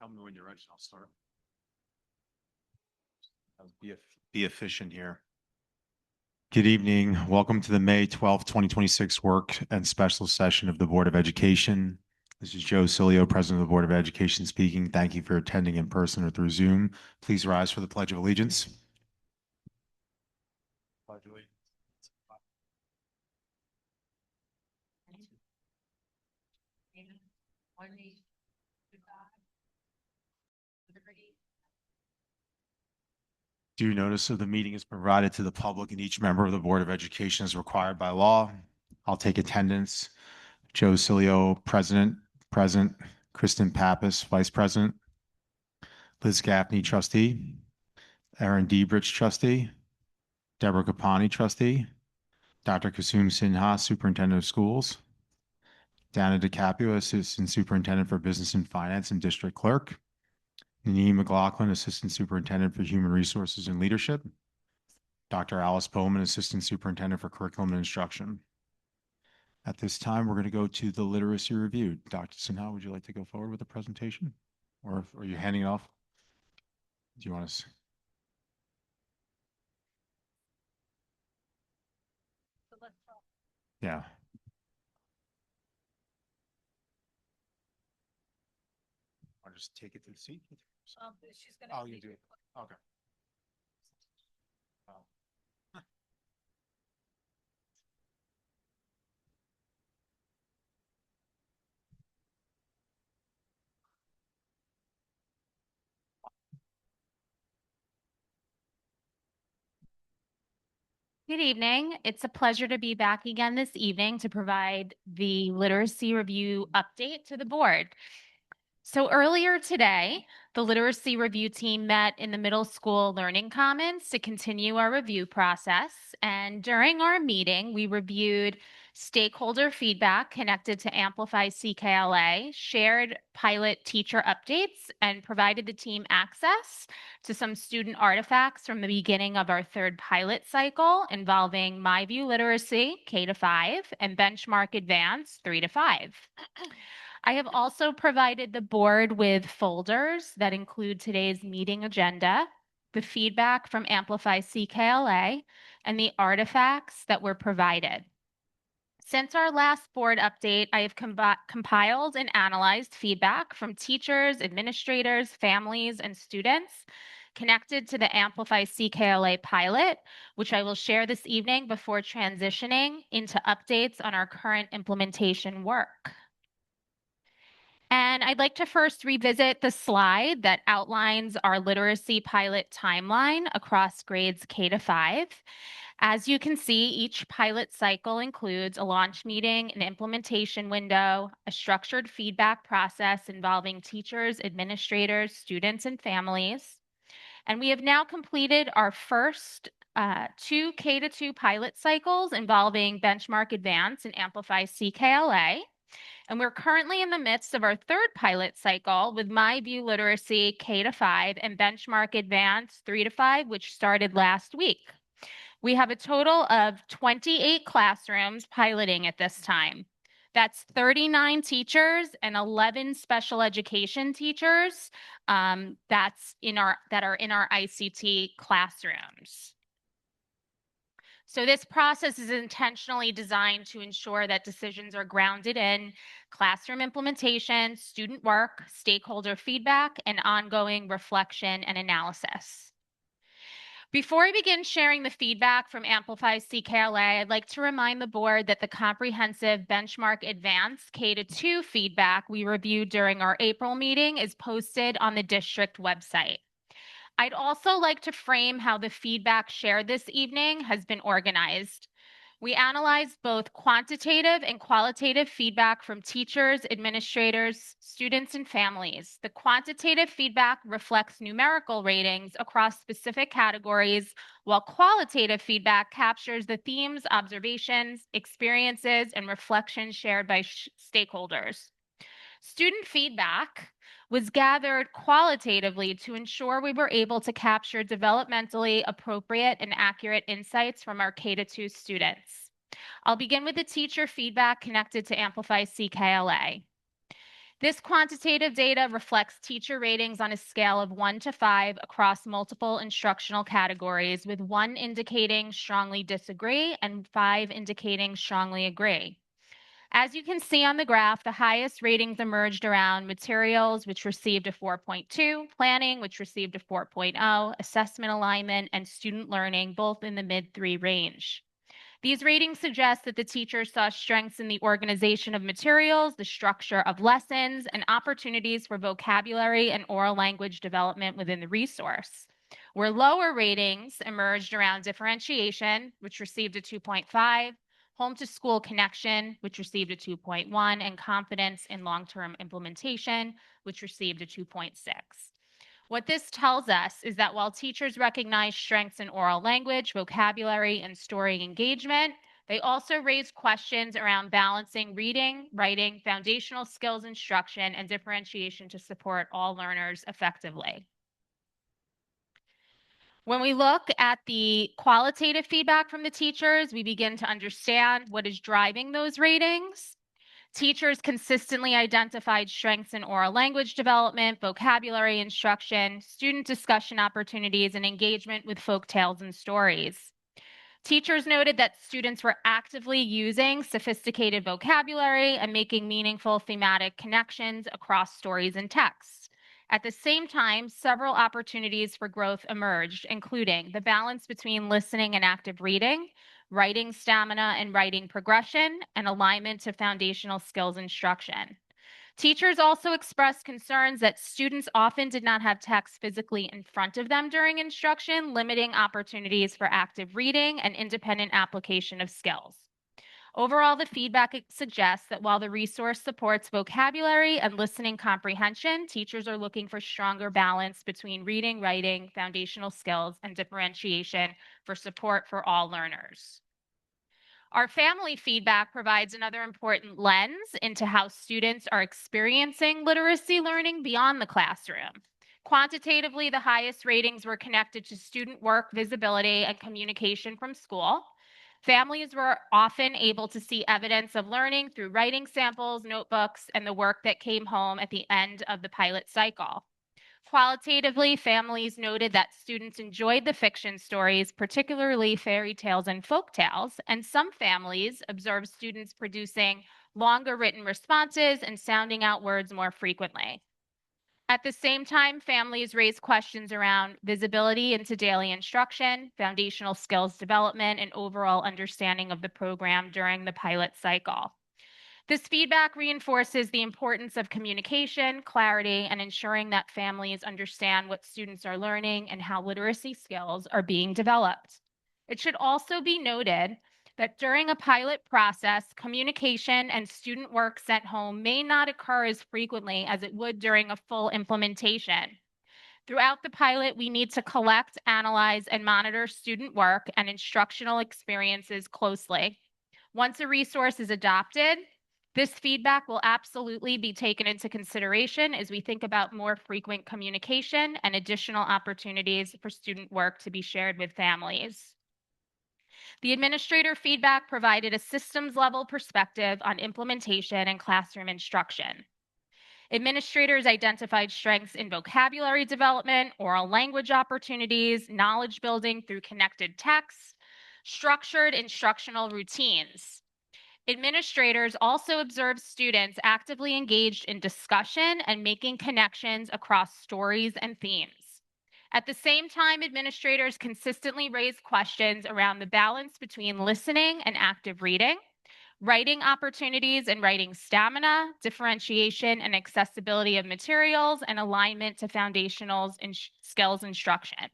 Tell me when you're ready. I'll start. Be efficient here. Good evening. Welcome to the May 12th, 2026 work and special session of the Board of Education. This is Joe Cilio, President of the Board of Education speaking. Thank you for attending in person or through Zoom. Please rise for the Pledge of Allegiance. Pledge of Allegiance. Due notice of the meeting is provided to the public and each member of the Board of Education is required by law. I'll take attendance. Joe Cilio, President, present. Kristen Pappas, Vice President. Liz Gaffney, Trustee. Aaron Diebrich, Trustee. Deborah Kapani, Trustee. Dr. Kasum Sinha, Superintendent of Schools. Dana DeCaprio, Assistant Superintendent for Business and Finance and District Clerk. Nene McLaughlin, Assistant Superintendent for Human Resources and Leadership. Dr. Alice Bowman, Assistant Superintendent for Curriculum and Instruction. At this time, we're going to go to the literacy review. Dr. Sinha, would you like to go forward with the presentation? Or are you handing it off? Do you want us? Yeah. I'll just take it to the seat. She's gonna. Oh, you do it. Okay. Good evening. It's a pleasure to be back again this evening to provide the literacy review update to the board. So earlier today, the literacy review team met in the middle school learning commons to continue our review process. And during our meeting, we reviewed stakeholder feedback connected to Amplify CKLA, shared pilot teacher updates, and provided the team access to some student artifacts from the beginning of our third pilot cycle involving MyView Literacy, K-5, and Benchmark Advance, 3-5. I have also provided the board with folders that include today's meeting agenda, the feedback from Amplify CKLA, and the artifacts that were provided. Since our last board update, I have compiled and analyzed feedback from teachers, administrators, families, and students connected to the Amplify CKLA pilot, which I will share this evening before transitioning into updates on our current implementation work. And I'd like to first revisit the slide that outlines our literacy pilot timeline across grades K-5. As you can see, each pilot cycle includes a launch meeting, an implementation window, a structured feedback process involving teachers, administrators, students, and families. And we have now completed our first 2 K-2 pilot cycles involving Benchmark Advance and Amplify CKLA. And we're currently in the midst of our third pilot cycle with MyView Literacy K-5 and Benchmark Advance 3-5, which started last week. We have a total of 28 classrooms piloting at this time. That's 39 teachers and 11 special education teachers that are in our ICT classrooms. So this process is intentionally designed to ensure that decisions are grounded in classroom implementation, student work, stakeholder feedback, and ongoing reflection and analysis. Before I begin sharing the feedback from Amplify CKLA, I'd like to remind the board that the comprehensive Benchmark Advance K-2 feedback we reviewed during our April meeting is posted on the district website. I'd also like to frame how the feedback shared this evening has been organized. We analyzed both quantitative and qualitative feedback from teachers, administrators, students, and families. The quantitative feedback reflects numerical ratings across specific categories, while qualitative feedback captures the themes, observations, experiences, and reflections shared by stakeholders. Student feedback was gathered qualitatively to ensure we were able to capture developmentally appropriate and accurate insights from our K-2 students. I'll begin with the teacher feedback connected to Amplify CKLA. This quantitative data reflects teacher ratings on a scale of 1 to 5 across multiple instructional categories, with 1 indicating strongly disagree and 5 indicating strongly agree. As you can see on the graph, the highest ratings emerged around materials, which received a 4.2, planning, which received a 4.0, assessment alignment, and student learning, both in the mid-3 range. These ratings suggest that the teachers saw strengths in the organization of materials, the structure of lessons, and opportunities for vocabulary and oral language development within the resource. Where lower ratings emerged around differentiation, which received a 2.5, home to school connection, which received a 2.1, and confidence in long-term implementation, which received a 2.6. What this tells us is that while teachers recognize strengths in oral language, vocabulary, and story engagement, they also raise questions around balancing reading, writing, foundational skills instruction, and differentiation to support all learners effectively. When we look at the qualitative feedback from the teachers, we begin to understand what is driving those ratings. Teachers consistently identified strengths in oral language development, vocabulary instruction, student discussion opportunities, and engagement with folk tales and stories. Teachers noted that students were actively using sophisticated vocabulary and making meaningful thematic connections across stories and texts. At the same time, several opportunities for growth emerged, including the balance between listening and active reading, writing stamina and writing progression, and alignment to foundational skills instruction. Teachers also expressed concerns that students often did not have text physically in front of them during instruction, limiting opportunities for active reading and independent application of skills. Overall, the feedback suggests that while the resource supports vocabulary and listening comprehension, teachers are looking for stronger balance between reading, writing, foundational skills, and differentiation for support for all learners. Our family feedback provides another important lens into how students are experiencing literacy learning beyond the classroom. Quantitatively, the highest ratings were connected to student work, visibility, and communication from school. Families were often able to see evidence of learning through writing samples, notebooks, and the work that came home at the end of the pilot cycle. Qualitatively, families noted that students enjoyed the fiction stories, particularly fairy tales and folk tales, and some families observed students producing longer written responses and sounding out words more frequently. At the same time, families raised questions around visibility into daily instruction, foundational skills development, and overall understanding of the program during the pilot cycle. This feedback reinforces the importance of communication, clarity, and ensuring that families understand what students are learning and how literacy skills are being developed. It should also be noted that during a pilot process, communication and student work sent home may not occur as frequently as it would during a full implementation. Throughout the pilot, we need to collect, analyze, and monitor student work and instructional experiences closely. Once a resource is adopted, this feedback will absolutely be taken into consideration as we think about more frequent communication and additional opportunities for student work to be shared with families. The administrator feedback provided a systems level perspective on implementation and classroom instruction. Administrators identified strengths in vocabulary development, oral language opportunities, knowledge building through connected texts, structured instructional routines. Administrators also observed students actively engaged in discussion and making connections across stories and themes. At the same time, administrators consistently raised questions around the balance between listening and active reading, writing opportunities and writing stamina, differentiation and accessibility of materials, and alignment to foundational skills instruction.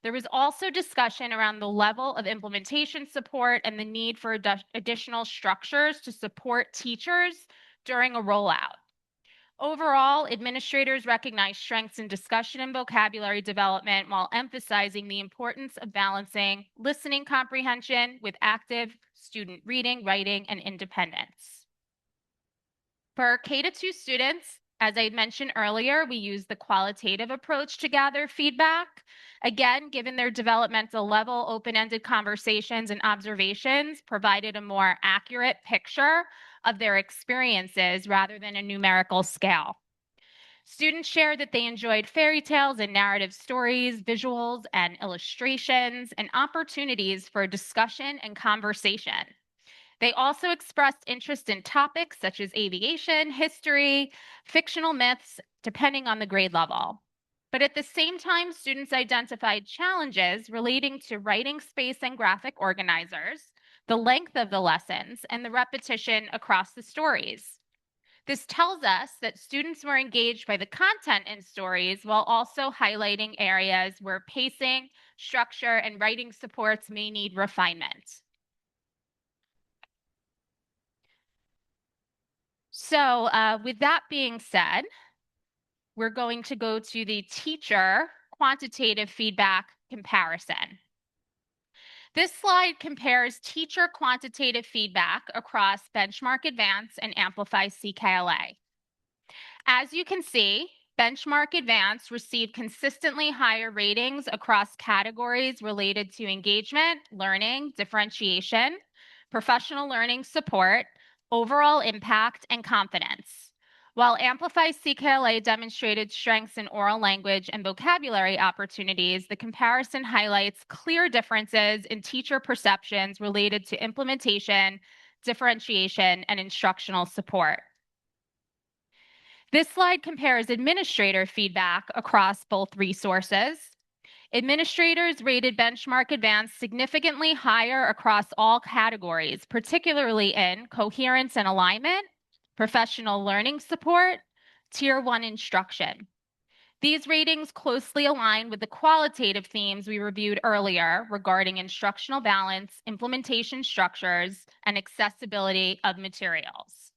There was also discussion around the level of implementation support and the need for additional structures to support teachers during a rollout. Overall, administrators recognize strengths in discussion and vocabulary development while emphasizing the importance of balancing listening comprehension with active student reading, writing, and independence. For K-2 students, As I mentioned earlier, we use the qualitative approach to gather feedback. Again, given their developmental level, open-ended conversations and observations provided a more accurate picture of their experiences rather than a numerical scale. Students shared that they enjoyed fairy tales and narrative stories, visuals and illustrations, and opportunities for discussion and conversation. They also expressed interest in topics such as aviation, history, fictional myths, depending on the grade level. But at the same time, students identified challenges relating to writing space and graphic organizers, the length of the lessons, and the repetition across the stories. This tells us that students were engaged by the content in stories while also highlighting areas where pacing, structure, and writing supports may need refinement. So with that being said, we're going to go to the teacher quantitative feedback comparison. This slide compares teacher quantitative feedback across Benchmark Advance and Amplify CKLA. As you can see, Benchmark Advance received consistently higher ratings across categories related to engagement, learning, differentiation, professional learning support, overall impact, and confidence. While Amplify CKLA demonstrated strengths in oral language and vocabulary opportunities, the comparison highlights clear differences in teacher perceptions related to implementation, differentiation, and instructional support. This slide compares administrator feedback across both resources. Administrators rated Benchmark Advance significantly higher across all categories, particularly in coherence and alignment, professional learning support, Tier 1 instruction. These ratings closely align with the qualitative themes we reviewed earlier regarding instructional balance, implementation structures, and accessibility of materials.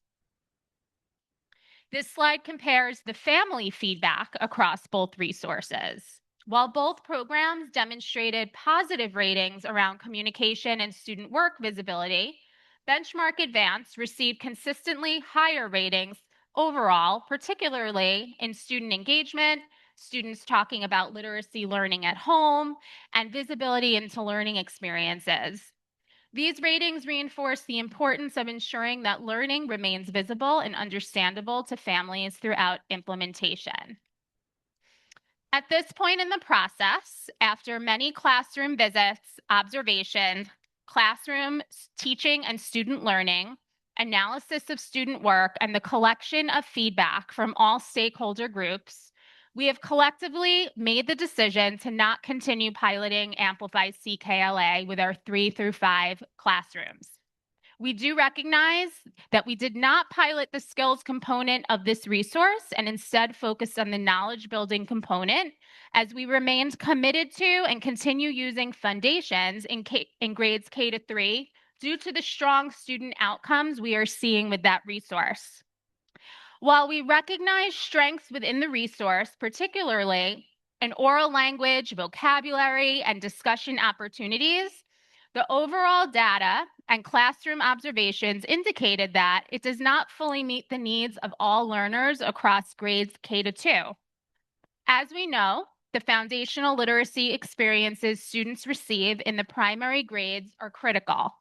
This slide compares the family feedback across both resources. While both programs demonstrated positive ratings around communication and student work visibility, Benchmark Advance received consistently higher ratings overall, particularly in student engagement, students talking about literacy learning at home, and visibility into learning experiences. These ratings reinforce the importance of ensuring that learning remains visible and understandable to families throughout implementation. At this point in the process, after many classroom visits, observations, classroom teaching and student learning, analysis of student work, and the collection of feedback from all stakeholder groups, we have collectively made the decision to not continue piloting Amplify CKLA with our 3 through 5 classrooms. We do recognize that we did not pilot the skills component of this resource and instead focused on the knowledge building component, as we remained committed to and continue using foundations in grades K to 3 due to the strong student outcomes we are seeing with that resource. While we recognize strengths within the resource, particularly in oral language, vocabulary, and discussion opportunities, the overall data and classroom observations indicated that it does not fully meet the needs of all learners across grades K to 2. As we know, the foundational literacy experiences students receive in the primary grades are critical.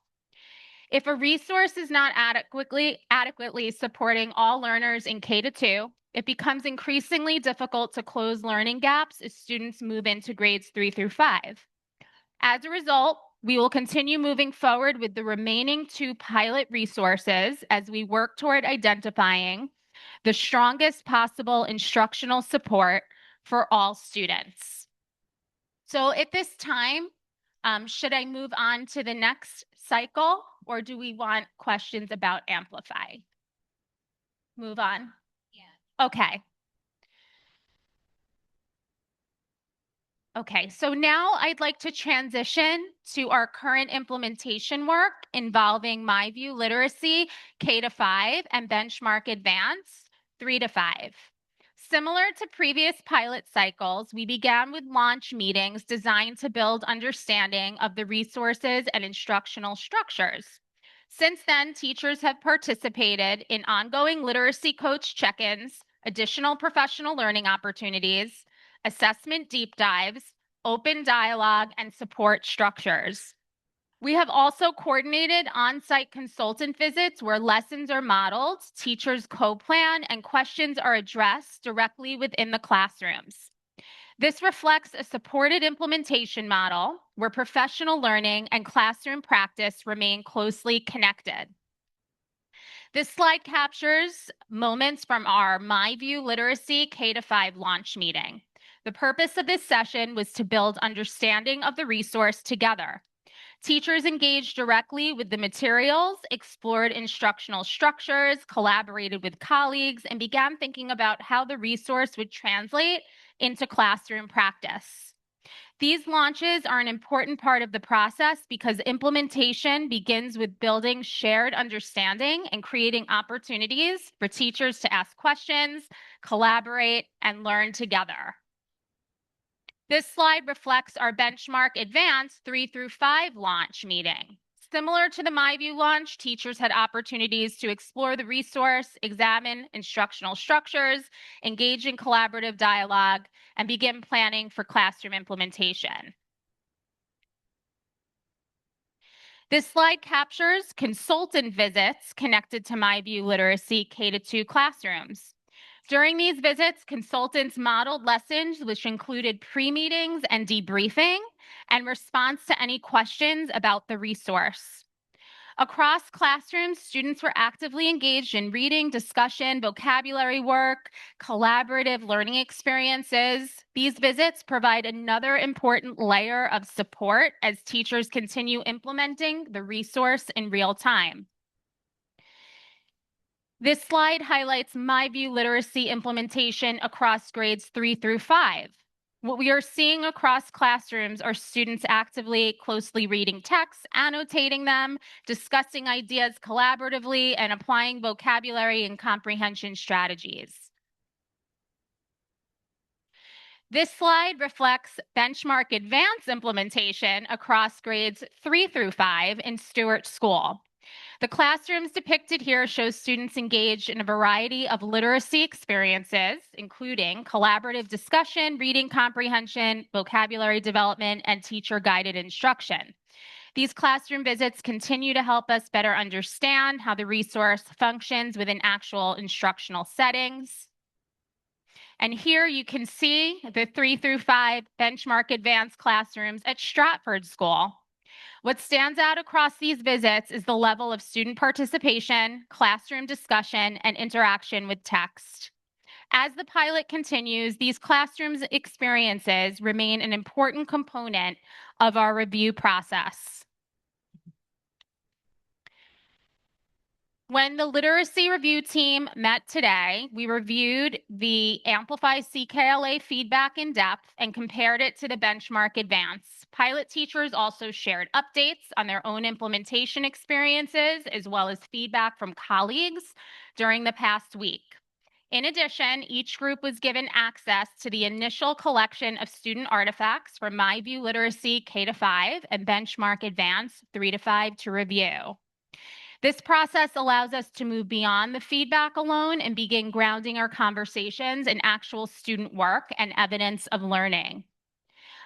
If a resource is not adequately supporting all learners in K to 2, it becomes increasingly difficult to close learning gaps as students move into grades 3 through 5. As a result, we will continue moving forward with the remaining 2 pilot resources as we work toward identifying the strongest possible instructional support for all students. So at this time, should I move on to the next cycle, or do we want questions about Amplify? Move on? Yeah. Okay. Okay, so now I'd like to transition to our current implementation work involving MyView Literacy K to 5 and Benchmark Advance 3 to 5. Similar to previous pilot cycles, we began with launch meetings designed to build understanding of the resources and instructional structures. Since then, teachers have participated in ongoing literacy coach check-ins, additional professional learning opportunities, assessment deep dives, open dialogue, and support structures. We have also coordinated on-site consultant visits where lessons are modeled, teachers co-plan, and questions are addressed directly within the classrooms. This reflects a supported implementation model where professional learning and classroom practice remain closely connected. This slide captures moments from our MyView Literacy K-5 launch meeting. The purpose of this session was to build understanding of the resource together. Teachers engaged directly with the materials, explored instructional structures, collaborated with colleagues, and began thinking about how the resource would translate into classroom practice. These launches are an important part of the process because implementation begins with building shared understanding and creating opportunities for teachers to ask questions, collaborate, and learn together. This slide reflects our Benchmark Advance 3 through 5 launch meeting. Similar to the MyView launch, teachers had opportunities to explore the resource, examine instructional structures, engage in collaborative dialogue, and begin planning for classroom implementation. This slide captures consultant visits connected to MyView Literacy K-2 classrooms. During these visits, consultants modeled lessons which included pre-meetings and debriefing and response to any questions about the resource. Across classrooms, students were actively engaged in reading, discussion, vocabulary work, collaborative learning experiences. These visits provide another important layer of support as teachers continue implementing the resource in real time. This slide highlights MyView literacy implementation across grades 3 through 5. What we are seeing across classrooms are students actively, closely reading texts, annotating them, discussing ideas collaboratively, and applying vocabulary and comprehension strategies. This slide reflects Benchmark Advance implementation across grades 3 through 5 in Stewart School. The classrooms depicted here show students engaged in a variety of literacy experiences, including collaborative discussion, reading comprehension, vocabulary development, and teacher-guided instruction. These classroom visits continue to help us better understand how the resource functions within actual instructional settings. And here you can see the 3 through 5 Benchmark Advanced classrooms at Stratford School. What stands out across these visits is the level of student participation, classroom discussion, and interaction with text. As the pilot continues, these classrooms experiences remain an important component of our review process. When the literacy review team met today, we reviewed the Amplify CKLA feedback in depth and compared it to the Benchmark Advance. Pilot teachers also shared updates on their own implementation experiences, as well as feedback from colleagues during the past week. In addition, each group was given access to the initial collection of student artifacts from MyView Literacy K-5 and Benchmark Advance 3 to 5 to review. This process allows us to move beyond the feedback alone and begin grounding our conversations in actual student work and evidence of learning.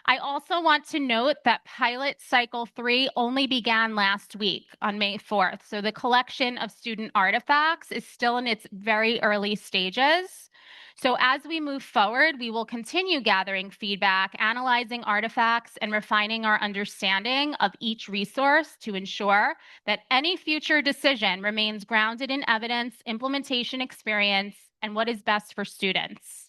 I also want to note that Pilot Cycle 3 only began last week on May 4th, so the collection of student artifacts is still in its very early stages. So as we move forward, we will continue gathering feedback, analyzing artifacts, and refining our understanding of each resource to ensure that any future decision remains grounded in evidence, implementation experience, and what is best for students.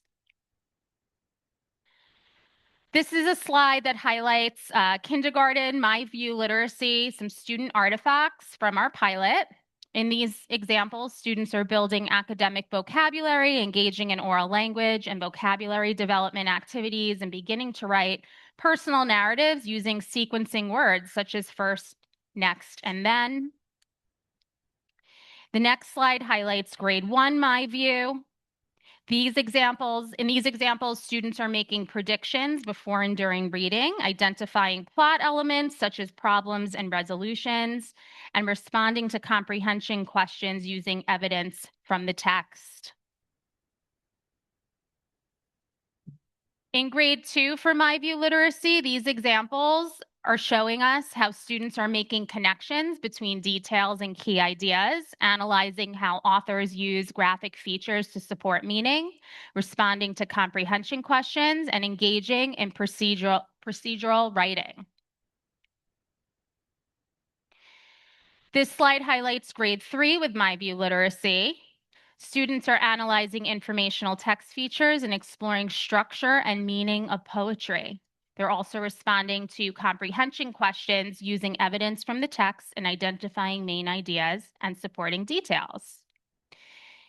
This is a slide that highlights kindergarten, MyView literacy, some student artifacts from our pilot. In these examples, students are building academic vocabulary, engaging in oral language and vocabulary development activities, and beginning to write personal narratives using sequencing words such as first, next, and then. The next slide highlights grade 1 MyView. In these examples, students are making predictions before and during reading, identifying plot elements such as problems and resolutions, and responding to comprehension questions using evidence from the text. In grade 2 for MyView Literacy, these examples are showing us how students are making connections between details and key ideas, analyzing how authors use graphic features to support meaning, responding to comprehension questions, and engaging in procedural writing. This slide highlights grade 3 with MyView Literacy. Students are analyzing informational text features and exploring structure and meaning of poetry. They're also responding to comprehension questions using evidence from the text and identifying main ideas and supporting details.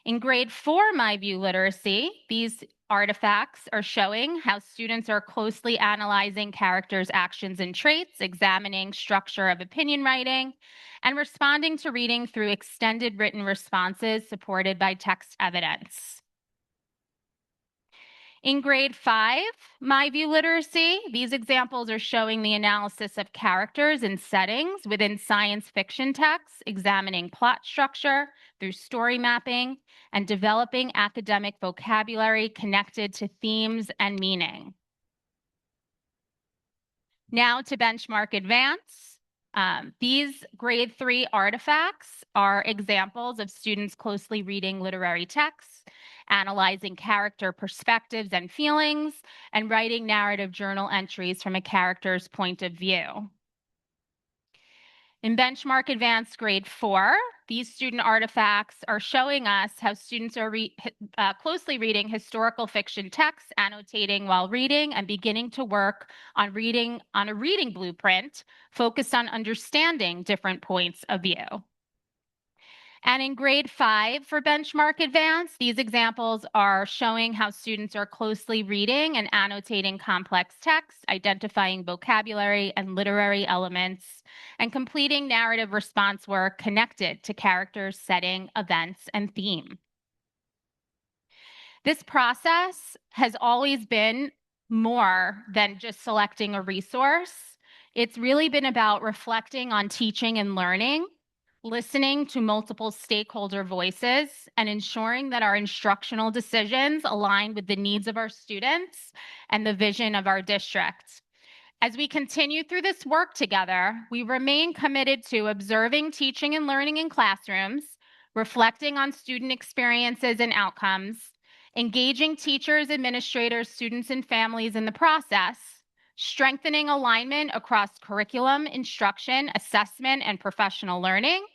In grade 4 MyView Literacy, these artifacts are showing how students are closely analyzing characters' actions and traits, examining structure of opinion writing, and responding to reading through extended written responses supported by text evidence. In grade 5, MyView Literacy, these examples are showing the analysis of characters and settings within science fiction texts, examining plot structure through story mapping, and developing academic vocabulary connected to themes and meaning. Now to Benchmark Advance. These grade 3 artifacts are examples of students closely reading literary texts, analyzing character perspectives and feelings, and writing narrative journal entries from a character's point of view. In Benchmark Advanced Grade 4, these student artifacts are showing us how students are closely reading historical fiction texts, annotating while reading, and beginning to work on a reading blueprint focused on understanding different points of view. And in grade 5 for Benchmark Advance, these examples are showing how students are closely reading and annotating complex text, identifying vocabulary and literary elements, and completing narrative response work connected to characters, setting, events, and theme. This process has always been more than just selecting a resource. It's really been about reflecting on teaching and learning, listening to multiple stakeholder voices, and ensuring that our instructional decisions align with the needs of our students and the vision of our district. As we continue through this work together, we remain committed to observing teaching and learning in classrooms, reflecting on student experiences and outcomes, engaging teachers, administrators, students, and families in the process, strengthening alignment across curriculum, instruction, assessment, and professional learning,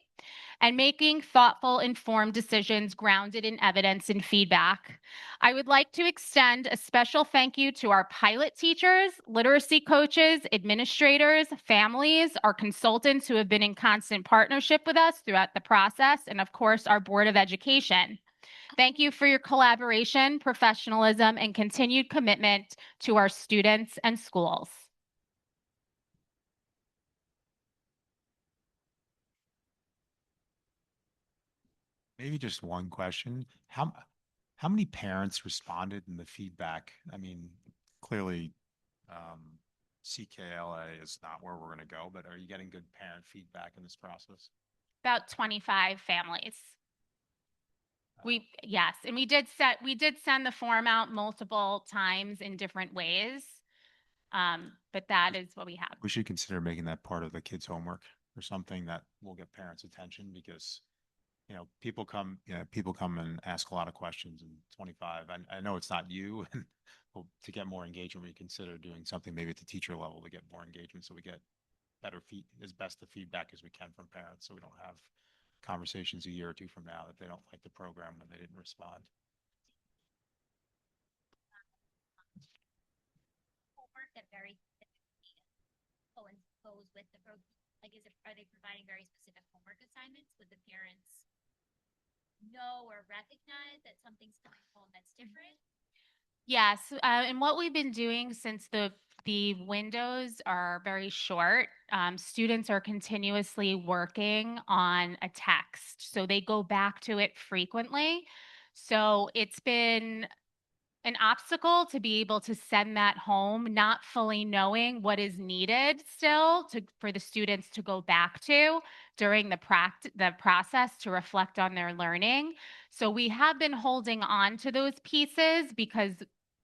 and making thoughtful, informed decisions grounded in evidence and feedback. I would like to extend a special thank you to our pilot teachers, literacy coaches, administrators, families, our consultants who have been in constant partnership with us throughout the process, and of course, our Board of Education. Thank you for your collaboration, professionalism, and continued commitment to our students and schools. Maybe just one question. How many parents responded in the feedback? I mean, clearly, CKLA is not where we're going to go, but are you getting good parent feedback in this process? About 25 families. Yes, and we did send the form out multiple times in different ways. But that is what we have. We should consider making that part of the kids' homework or something that will get parents' attention because, people come and ask a lot of questions in 25. I know it's not you, and well, to get more engagement, we consider doing something maybe at the teacher level to get more engagement so we get as best the feedback as we can from parents so we don't have conversations a year or two from now that they don't like the program when they didn't respond. Homework that very goes with the program? Like, are they providing very specific homework assignments? Would the parents know or recognize that something's coming home that's different? Yes, and what we've been doing since the windows are very short, students are continuously working on a text, so they go back to it frequently. So it's been an obstacle to be able to send that home, not fully knowing what is needed still for the students to go back to during the process to reflect on their learning. So we have been holding on to those pieces because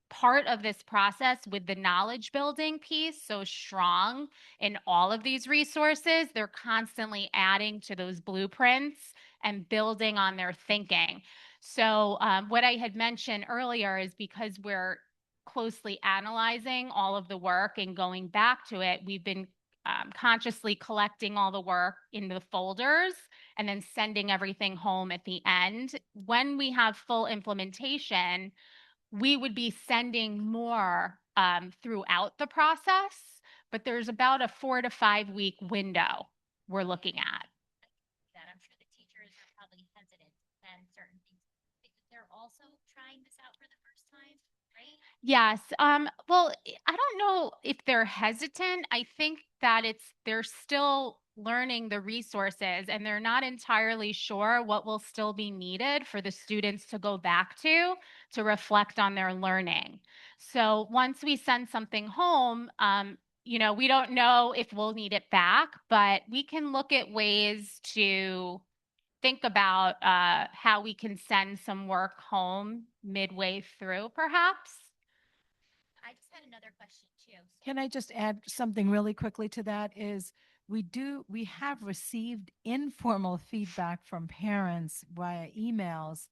part of this process with the knowledge building piece so strong in all of these resources, they're constantly adding to those blueprints and building on their thinking. So what I had mentioned earlier is because we're closely analyzing all of the work and going back to it, we've been consciously collecting all the work in the folders and then sending everything home at the end. When we have full implementation, we would be sending more throughout the process, but there's about a 4 to 5 week window we're looking at. That I'm sure the teachers are probably hesitant to send certain things because they're also trying this out for the first time, right? Yes. Well, I don't know if they're hesitant. I think that they're still learning the resources and they're not entirely sure what will still be needed for the students to go back to reflect on their learning. So once we send something home, we don't know if we'll need it back, but we can look at ways to think about how we can send some work home midway through, perhaps. I just had another question too. So Can I just add something really quickly to that is we have received informal feedback from parents via emails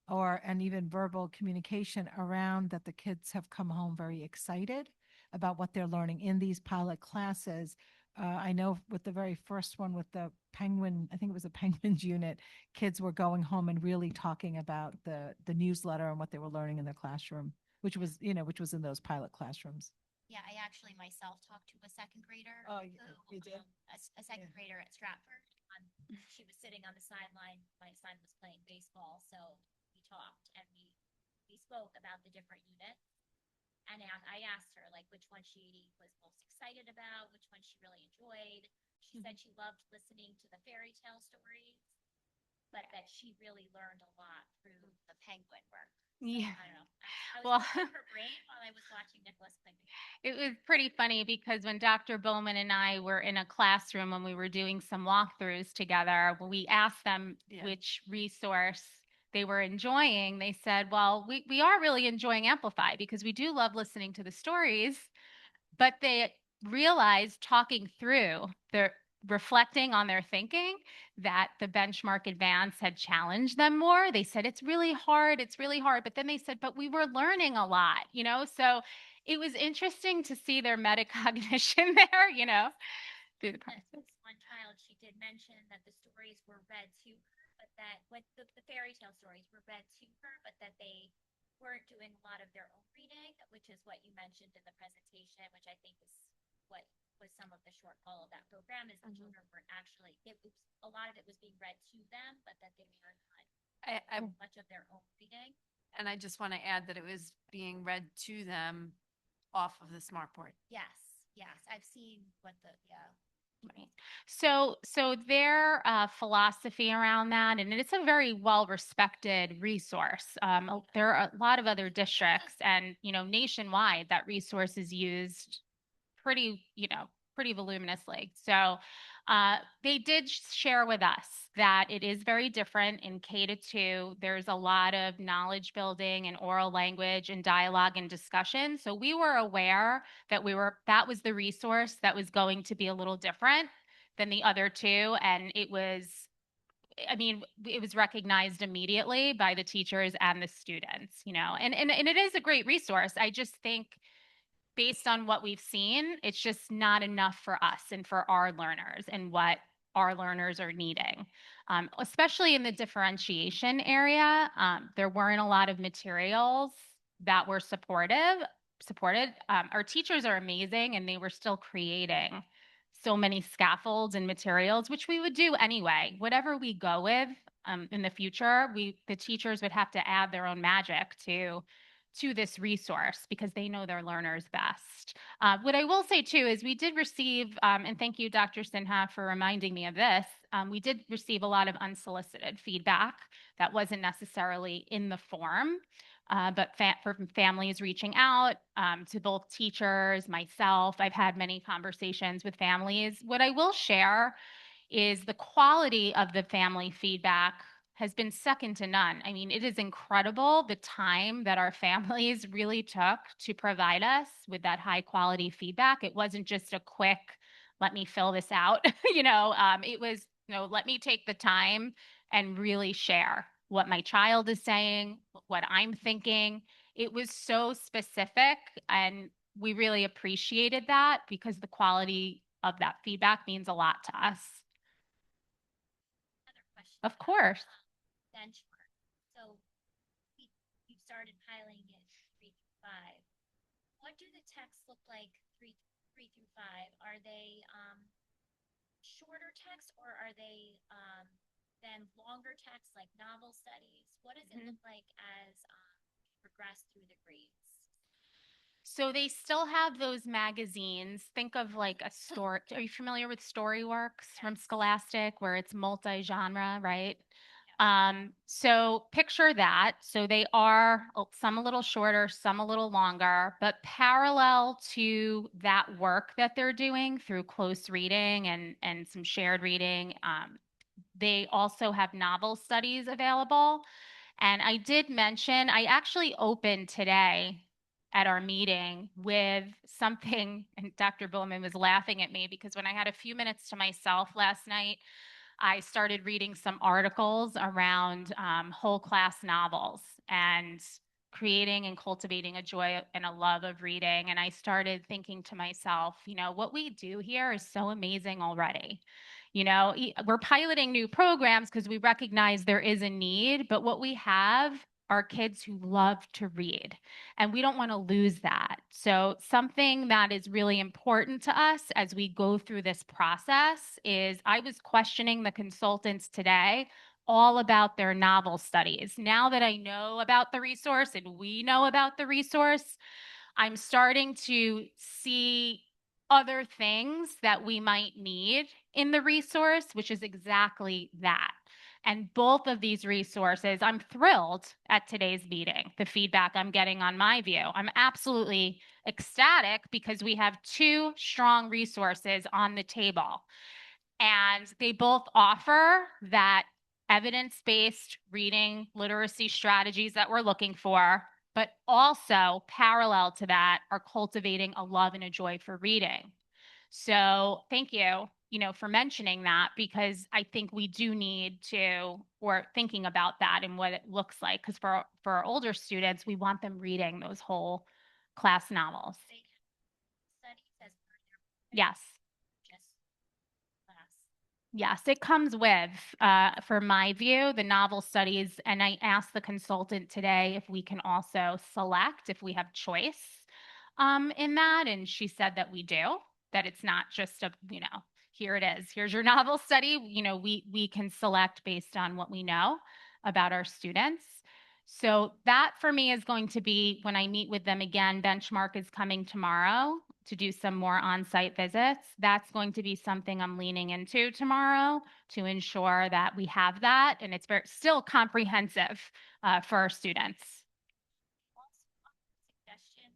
and even verbal communication around that the kids have come home very excited about what they're learning in these pilot classes. I know with the very first one with the penguin, I think it was a penguins unit, kids were going home and really talking about the newsletter and what they were learning in their classroom, which was in those pilot classrooms. yeah, I actually myself talked to a second grader. Oh, you did? A second grader at Stratford. She was sitting on the sideline. My son was playing baseball, so we talked and we spoke about the different units. And I asked her like which one she was most excited about, which one she really enjoyed. She said she loved listening to the fairy tale stories, but that she really learned a lot through the penguin work. Yeah. I don't know. I was Well, picking her brain while I was watching Nicholas Penguin. it was pretty funny because when Dr. Bowman and I were in a classroom when we were doing some walkthroughs together, when we asked them Yeah. which resource they were enjoying, they said, well, we are really enjoying Amplify because we do love listening to the stories, but they realized talking through their reflecting on their thinking that the benchmark advance had challenged them more. They said it's really hard, but then they said, but we were learning a lot, so it was interesting to see their metacognition there, through the process. This one child, she did mention that the stories were read to her, but that what the fairy tale stories were read to her, but that they weren't doing a lot of their own reading, which is what you mentioned in the presentation, which I think is what was some of the shortfall of that program is the children weren't actually, a lot of it was being read to them, but that they were not I much of their own reading. And I just want to add that it was being read to them off of the smartboard. Yes, I've seen what Right. So their philosophy around that, and it's a very well-respected resource. There are a lot of other districts, and nationwide, that resource is used pretty voluminously. So they did share with us that it is very different in K-2. There's a lot of knowledge building and oral language and dialogue and discussion. So we were aware that that was the resource that was going to be a little different than the other two. And it was recognized immediately by the teachers and the students, and it is a great resource. I just think based on what we've seen, it's just not enough for us and for our learners and what our learners are needing. Especially in the differentiation area, there weren't a lot of materials that were supported. Our teachers are amazing and they were still creating so many scaffolds and materials, which we would do anyway. Whatever we go with in the future, the teachers would have to add their own magic to this resource because they know their learners best. What I will say too is we did receive, and thank you, Dr. Sinha, for reminding me of this. We did receive a lot of unsolicited feedback that wasn't necessarily in the form, but from families reaching out to both teachers, myself. I've had many conversations with families. What I will share is the quality of the family feedback has been second to none. I mean, it is incredible the time that our families really took to provide us with that high quality feedback. It wasn't just a quick, let me fill this out, it was, let me take the time and really share what my child is saying, what I'm thinking. It was so specific, and we really appreciated that because the quality of that feedback means a lot to us. Another question. Of about, course. Benchmark. So you've started piloting it 3 through 5. What do the texts look like three through 5? Are they shorter texts, or are they then longer texts like novel studies? What does it Mhm. look like as progress through the grades? So they still have those magazines. Think of like a story. Are you familiar with Storyworks from Yes. Scholastic, where it's multi-genre, right? So picture that. So they are some a little shorter, some a little longer, but parallel to that work that they're doing through close reading and some shared reading, they also have novel studies available. And I did mention, I actually opened today at our meeting with something, and Dr. Bowman was laughing at me because when I had a few minutes to myself last night, I started reading some articles around whole class novels and creating and cultivating a joy and a love of reading. And I started thinking to myself, what we do here is so amazing already. We're piloting new programs because we recognize there is a need, but what we have are kids who love to read, and we don't want to lose that. So, something that is really important to us as we go through this process is I was questioning the consultants today all about their novel studies. Now that I know about the resource and we know about the resource, I'm starting to see other things that we might need in the resource, which is exactly that. And both of these resources, I'm thrilled at today's meeting, the feedback I'm getting on my view. I'm absolutely ecstatic because we have two strong resources on the table. And they both offer that evidence-based reading literacy strategies that we're looking for, but also parallel to that are cultivating a love and a joy for reading. So thank you, for mentioning that, because I think we do need to, or thinking about that and what it looks like. Because for our older students, we want them reading those whole class novels. They studies as per their Yes. just class. Yes, it comes with, for my view, the novel studies. And I asked the consultant today if we can also select if we have choice in that. And she said that we do, that it's not just here it is. Here's your novel study. We can select based on what we know about our students. So that for me is going to be when I meet with them again. Benchmark is coming tomorrow to do some more on-site visits. That's going to be something I'm leaning into tomorrow to ensure that we have that and it's still comprehensive for our students. Also, suggestion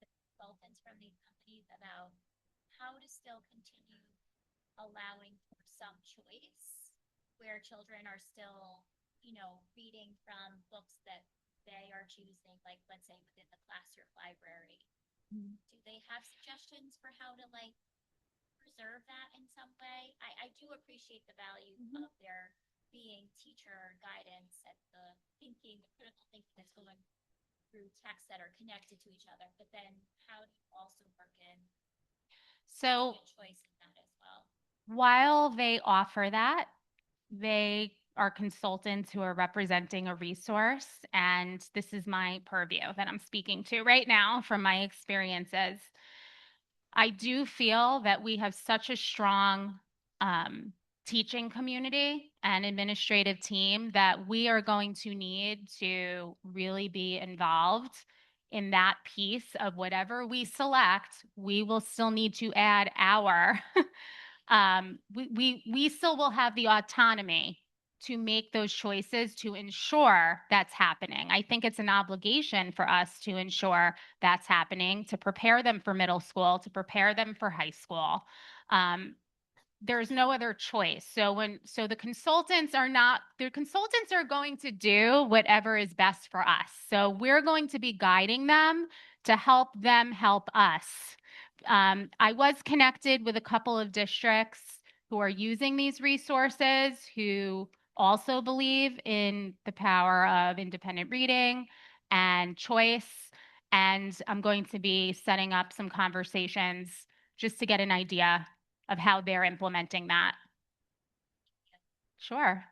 the consultants from these companies about how to still continue allowing for some choice where children are still, reading from books that they are choosing, like let's say within the classroom library. Do they have suggestions for how to preserve that in some way? I do appreciate the value of there being teacher guidance and the thinking, the critical thinking that's going through texts that are connected to each other, but then how do you also work in So choice in that as well? while they offer that, they are consultants who are representing a resource, and this is my purview that I'm speaking to right now from my experiences. I do feel that we have such a strong teaching community and administrative team that we are going to need to really be involved in that piece of whatever we select. We will still need to add our we still will have the autonomy to make those choices to ensure that's happening. I think it's an obligation for us to ensure that's happening, to prepare them for middle school, to prepare them for high school. Um, there's no other choice. So the consultants are going to do whatever is best for us. So we're going to be guiding them to help them help us. I was connected with a couple of districts who are using these resources, who also believe in the power of independent reading and choice. And I'm going to be setting up some conversations just to get an idea of how they're implementing that. Sure.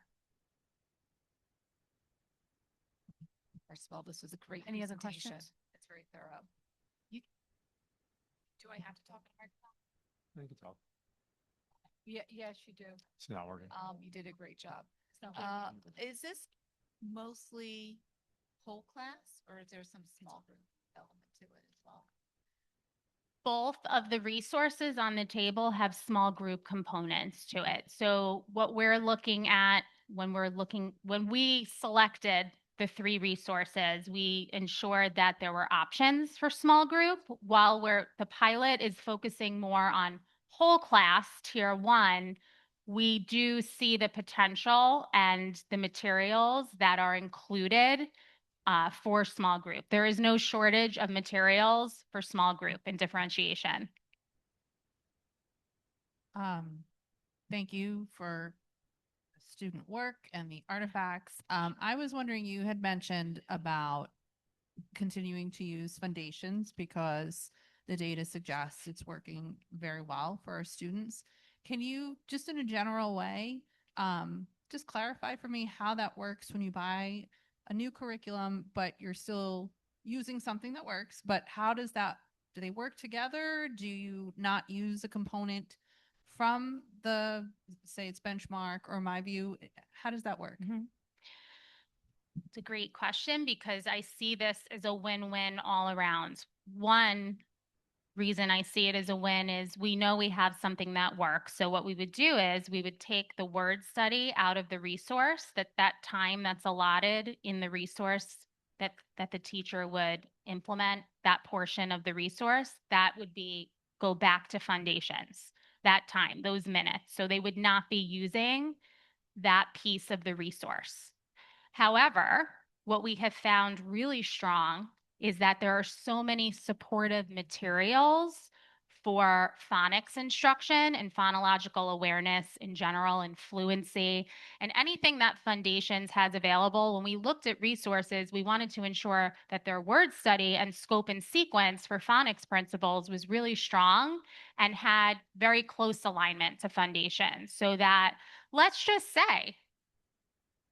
First of all, this was a great Any other presentation. questions? It's very thorough. You, do I have to talk in microphone? You can talk. Yeah, yes, you do. It's not working. You did a great job. So Is this mostly whole class or is there some small group element to it as well? Both of the resources on the table have small group components to it. So what we're looking at when we selected the 3 resources, we ensured that there were options for small group, while the pilot is focusing more on whole class, tier 1. We do see the potential and the materials that are included for small group. There is no shortage of materials for small group and differentiation. Thank you for the student work and the artifacts. I was wondering, you had mentioned about continuing to use foundations because the data suggests it's working very well for our students. Can you, just in a general way, just clarify for me how that works when you buy a new curriculum, but you're still using something that works, but how does that, do they work together? Do you not use a component from the, say it's Benchmark or MyView? How does that work? It's a great question because I see this as a win-win all around. One reason I see it as a win is we know we have something that works. So what we would do is we would take the word study out of the resource, that time that's allotted in the resource that the teacher would implement that portion of the resource, that would go back to foundations, that time, those minutes. So they would not be using that piece of the resource. However, what we have found really strong is that there are so many supportive materials for phonics instruction and phonological awareness in general and fluency and anything that Foundations has available. When we looked at resources, we wanted to ensure that their word study and scope and sequence for phonics principles was really strong and had very close alignment to Foundations, so that, let's just say,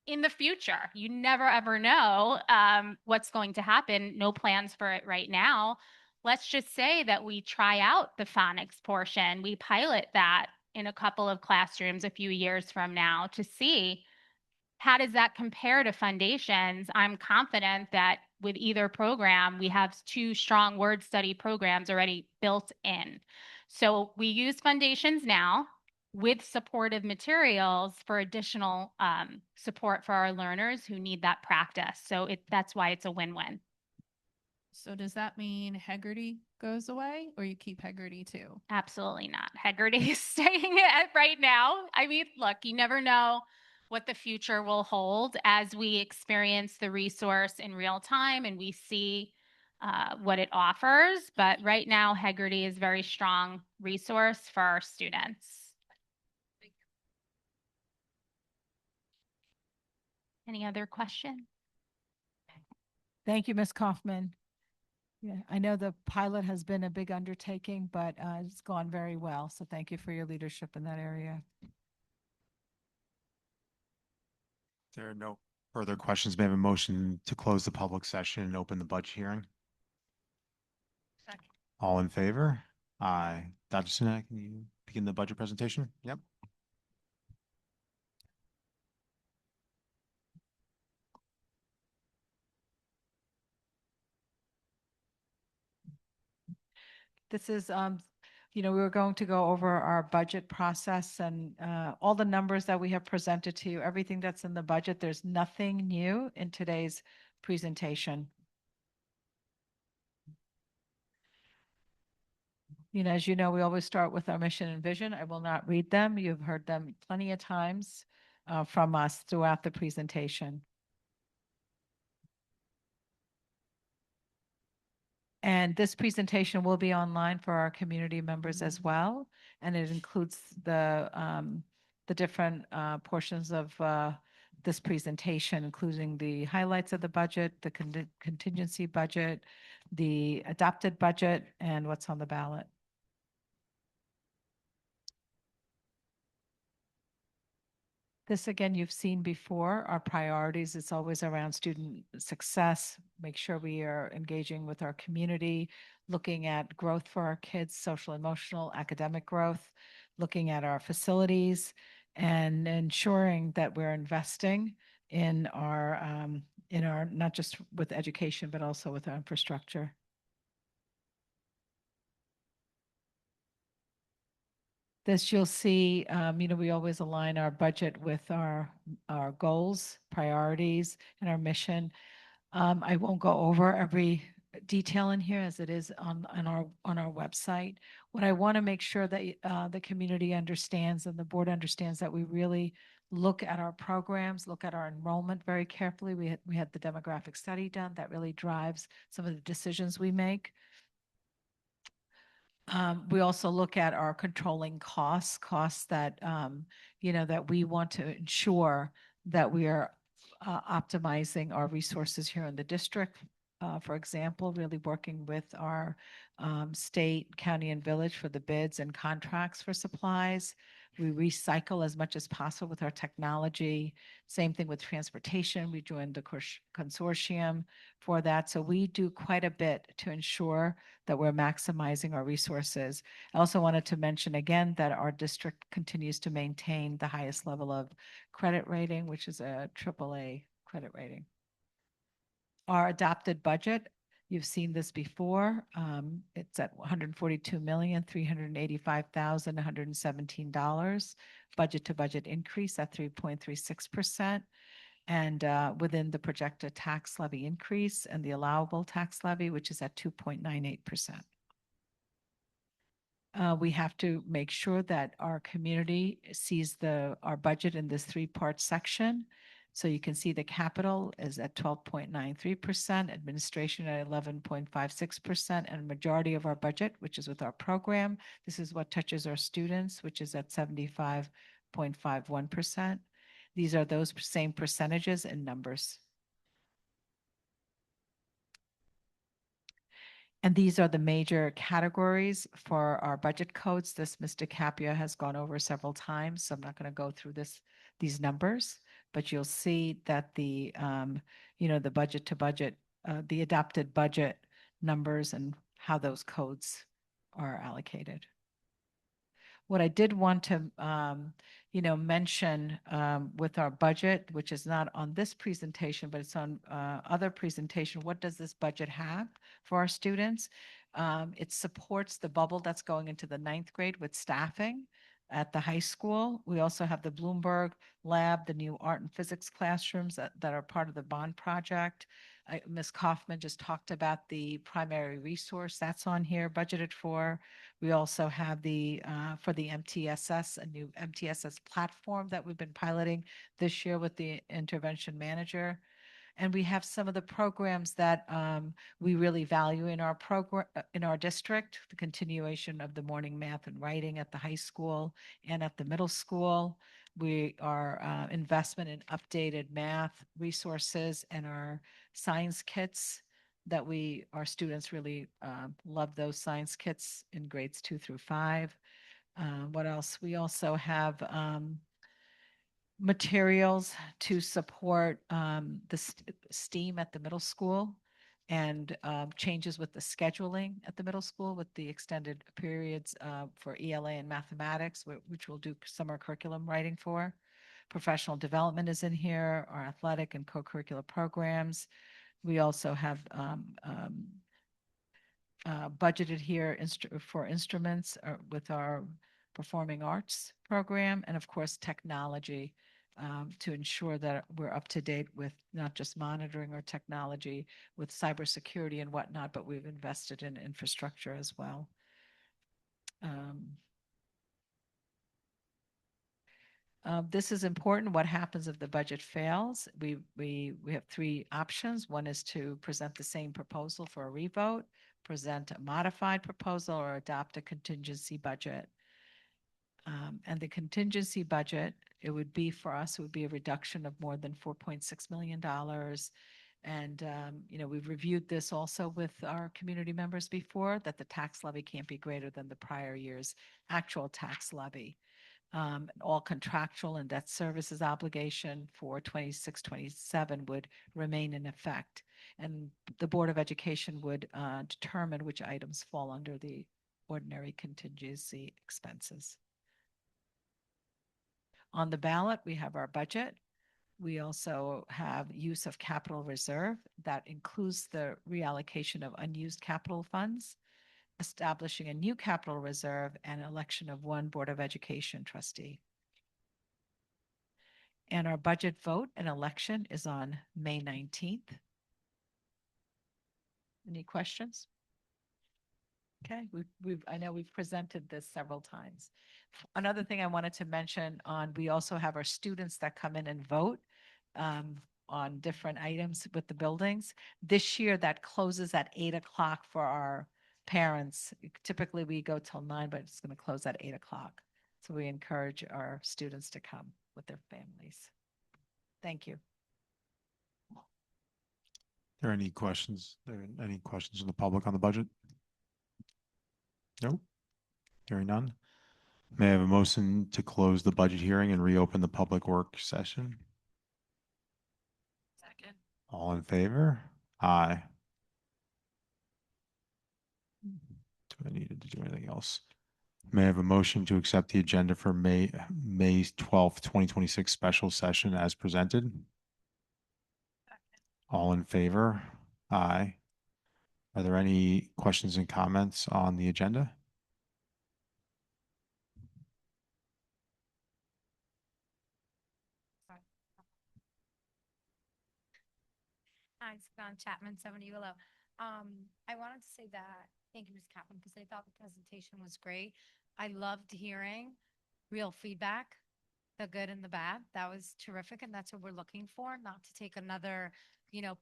in the future, you never ever know what's going to happen. No plans for it right now. Let's just say that we try out the phonics portion. We pilot that in a couple of classrooms a few years from now to see how does that compare to Foundations. I'm confident that with either program, we have 2 strong word study programs already built in. So we use Foundations now with supportive materials for additional support for our learners who need that practice. So that's why it's a win-win. So does that mean Heggerty goes away or you keep Heggerty too? Absolutely not. Heggerty is staying at right now. I mean, look, you never know what the future will hold as we experience the resource in real time and we see what it offers. But right now, Heggerty is a very strong resource for our students. Any other questions? Thank you, Ms. Kaufman. Yeah, I know the pilot has been a big undertaking, but it's gone very well. So thank you for your leadership in that area. There are no further questions. May I have a motion to close the public session and open the budget hearing? Second. All in favor? Aye. Dr. Sinek, can you begin the budget presentation? Yep. This is, we were going to go over our budget process and all the numbers that we have presented to you, everything that's in the budget. There's nothing new in today's presentation. As you know, we always start with our mission and vision. I will not read them. You've heard them plenty of times from us throughout the presentation. And this presentation will be online for our community members as well. And it includes the different portions of this presentation, including the highlights of the budget, the contingency budget, the adopted budget, and what's on the ballot. This, again, you've seen before, our priorities. It's always around student success, make sure we are engaging with our community, looking at growth for our kids, social, emotional, academic growth, looking at our facilities, and ensuring that we're investing in our, not just with education, but also with our infrastructure. This you'll see, we always align our budget with our goals, priorities, and our mission. I won't go over every detail in here as it is on our website. What I want to make sure that the community understands and the board understands that we really look at our programs, look at our enrollment very carefully. We had the demographic study done that really drives some of the decisions we make. We also look at our controlling costs that, that we want to ensure that we are optimizing our resources here in the district. For example, really working with our state, county, and village for the bids and contracts for supplies. We recycle as much as possible with our technology. Same thing with transportation. We joined the consortium for that. So we do quite a bit to ensure that we're maximizing our resources. I also wanted to mention again that our district continues to maintain the highest level of credit rating, which is a AAA credit rating. Our adopted budget, you've seen this before. It's at $142,385,117. Budget to budget increase at 3.36%. And within the projected tax levy increase and the allowable tax levy, which is at 2.98%. We have to make sure that our community sees our budget in this three-part section. So you can see the capital is at 12.93%, administration at 11.56%, and majority of our budget, which is with our program, this is what touches our students, which is at 75.51%. These are those same percentages and numbers. And these are the major categories for our budget codes. This Mr. Capia has gone over several times, so I'm not going to go through these numbers, but you'll see that the budget to budget, the adopted budget numbers and how those codes are allocated. What I did want to, mention with our budget, which is not on this presentation, but it's on other presentation, what does this budget have for our students? It supports the bubble that's going into the 9th grade with staffing at the high school. We also have the Bloomberg Lab, the new art and physics classrooms that are part of the bond project. Ms. Kaufman just talked about the primary resource that's on here, budgeted for. We also have for the MTSS, a new MTSS platform that we've been piloting this year with the intervention manager. And we have some of the programs that we really value in our district, the continuation of the morning math and writing at the high school and at the middle school. We are investment in updated math resources and our science kits that our students really love those science kits in grades 2 through 5. What else? We also have materials to support the STEAM at the middle school and changes with the scheduling at the middle school with the extended periods for ELA and mathematics, which we'll do summer curriculum writing for. Professional development is in here, our athletic and co-curricular programs. We also have budgeted here for instruments with our performing arts program, and of course, technology to ensure that we're up to date with not just monitoring our technology with cybersecurity and whatnot, but we've invested in infrastructure as well. This is important. What happens if the budget fails? We have three options. One is to present the same proposal for a revote, present a modified proposal, or adopt a contingency budget. And the contingency budget, it would be for us, it would be a reduction of more than $4.6 million. And, we've reviewed this also with our community members before, that the tax levy can't be greater than the prior year's actual tax levy. All contractual and debt services obligation for 26, 27 would remain in effect. And the Board of Education would determine which items fall under the ordinary contingency expenses. On the ballot, we have our budget. We also have use of capital reserve that includes the reallocation of unused capital funds, establishing a new capital reserve, and election of one Board of Education trustee. And our budget vote and election is on May 19th. Any questions? Okay, I know we've presented this several times. Another thing I wanted to mention we also have our students that come in and vote on different items with the buildings. This year that closes at 8 o'clock for our parents. Typically we go till 9, but it's going to close at 8 o'clock. So we encourage our students to come with their families. Thank you. There any questions? Any questions from the public on the budget? Nope. Hearing none. May I have a motion to close the budget hearing and reopen the public work session? Second. All in favor? Aye. Do I need to do anything else? May I have a motion to accept the agenda for May 12th, 2026 special session as presented? All in favor? Aye. Are there any questions and comments on the agenda? Hi, it's Don Chapman, 70 Willow. I wanted to say that, thank you, Ms. Kaplan, because I thought the presentation was great. I loved hearing real feedback, the good and the bad. That was terrific, and that's what we're looking for, not to take another,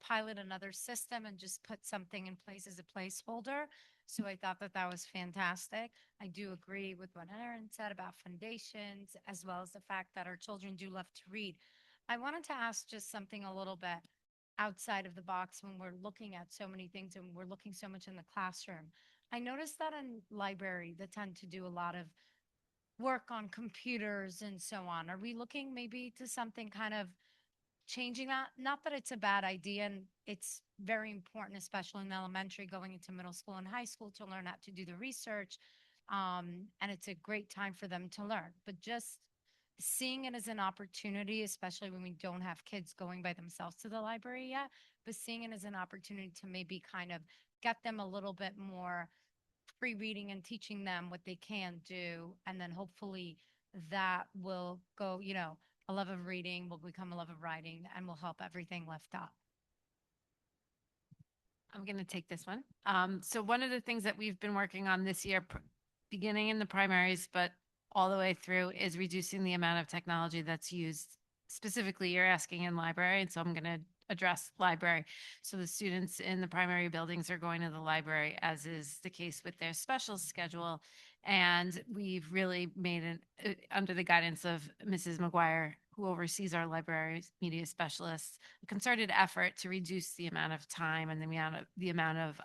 pilot another system and just put something in place as a placeholder. So I thought that was fantastic. I do agree with what Erin said about foundations, as well as the fact that our children do love to read. I wanted to ask just something a little bit outside of the box when we're looking at so many things and we're looking so much in the classroom. I noticed that in library, they tend to do a lot of work on computers and so on. Are we looking maybe to something kind of changing that? Not that it's a bad idea, and it's very important, especially in elementary, going into middle school and high school, to learn how to do the research. And it's a great time for them to learn. But just seeing it as an opportunity, especially when we don't have kids going by themselves to the library yet, but seeing it as an opportunity to maybe kind of get them a little bit more free reading and teaching them what they can do. And then hopefully that will go, a love of reading will become a love of writing and will help everything lift up. I'm going to take this one. So one of the things that we've been working on this year, beginning in the primaries, but all the way through, is reducing the amount of technology that's used. Specifically, you're asking in library, and so I'm going to address library. So the students in the primary buildings are going to the library, as is the case with their special schedule. And we've really made it under the guidance of Mrs. McGuire, who oversees our library media specialists, a concerted effort to reduce the amount of time and the amount of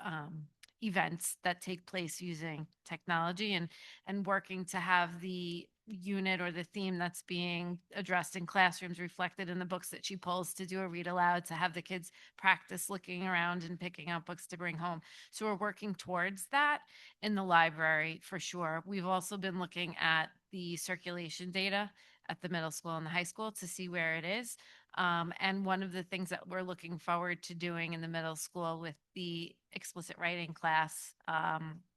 events that take place using technology, and working to have the unit or the theme that's being addressed in classrooms reflected in the books that she pulls, to do a read aloud, to have the kids practice looking around and picking out books to bring home. So we're working towards that in the library for sure. We've also been looking at the circulation data at the middle school and the high school to see where it is. And one of the things that we're looking forward to doing in the middle school with the explicit writing class,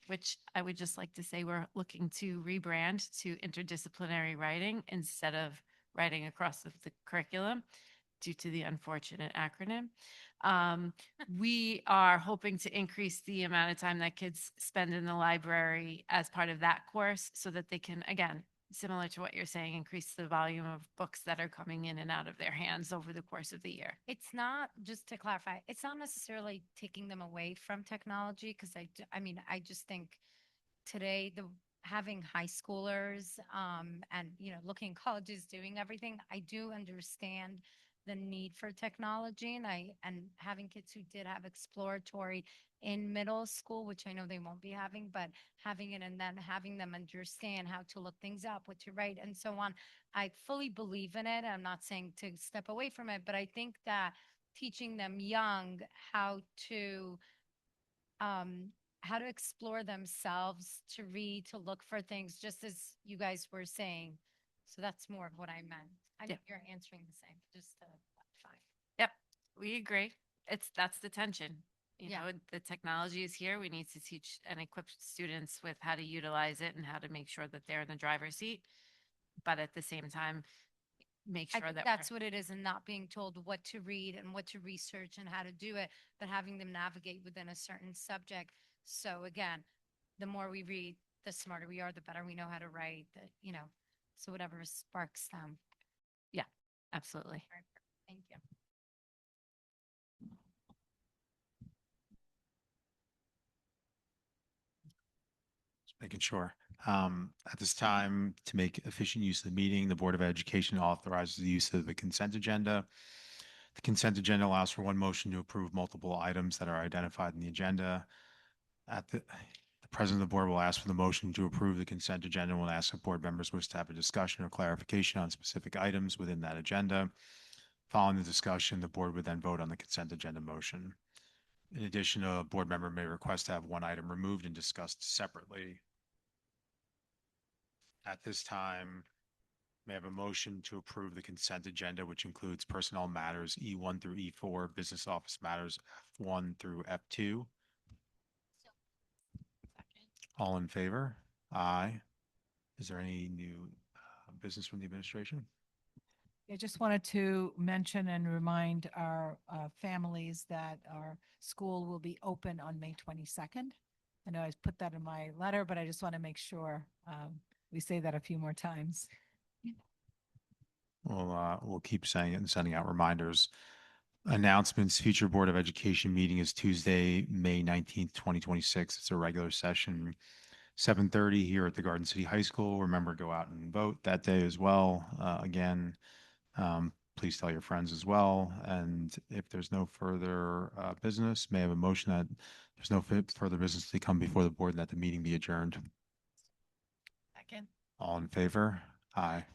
which I would just like to say we're looking to rebrand to interdisciplinary writing instead of writing across the curriculum, due to the unfortunate acronym. We are hoping to increase the amount of time that kids spend in the library as part of that course so that they can, again, similar to what you're saying, increase the volume of books that are coming in and out of their hands over the course of the year. It's not, just to clarify, it's not necessarily taking them away from technology, because I mean, I just think today, having high schoolers, and, looking at colleges doing everything, I do understand the need for technology, and having kids who did have exploratory in middle school, which I know they won't be having, but having it and then having them understand how to look things up, what to write, and so on. I fully believe in it. I'm not saying to step away from it, but I think that teaching them young how to explore themselves, to read, to look for things, just as you guys were saying. So that's more of what I meant. I know Yeah. you're answering the same, just to clarify. Yep, we agree. That's the tension. You Yeah. know, the technology is here. We need to teach and equip students with how to utilize it and how to make sure that they're in the driver's seat. But at the same time, make I sure think that that's what it is, and not being told what to read and what to research and how to do it, but having them navigate within a certain subject. So again, the more we read, the smarter we are, the better we know how to write, so whatever sparks them. absolutely. All right, thank you. Just making sure. At this time, to make efficient use of the meeting, the Board of Education authorizes the use of the consent agenda. The consent agenda allows for one motion to approve multiple items that are identified in the agenda. The president of the board will ask for the motion to approve the consent agenda and will ask if board members wish to have a discussion or clarification on specific items within that agenda. Following the discussion, the board would then vote on the consent agenda motion. In addition, a board member may request to have one item removed and discussed separately. At this time, may I have a motion to approve the consent agenda, which includes personnel matters E1 through E4, business office matters F1 through F2. All in favor? Aye. Is there any new business from the administration? I just wanted to mention and remind our families that our school will be open on May 22nd. I know I put that in my letter, but I just want to make sure we say that a few more times. We'll keep saying it and sending out reminders. Announcements, future Board of Education meeting is Tuesday, May 19th, 2026. It's a regular session, 7:30 here at the Garden City High School. Remember, go out and vote that day as well. Again, please tell your friends as well. And if there's no further business, may I have a motion that there's no further business to come before the board and that the meeting be adjourned? Second. All in favor? Aye.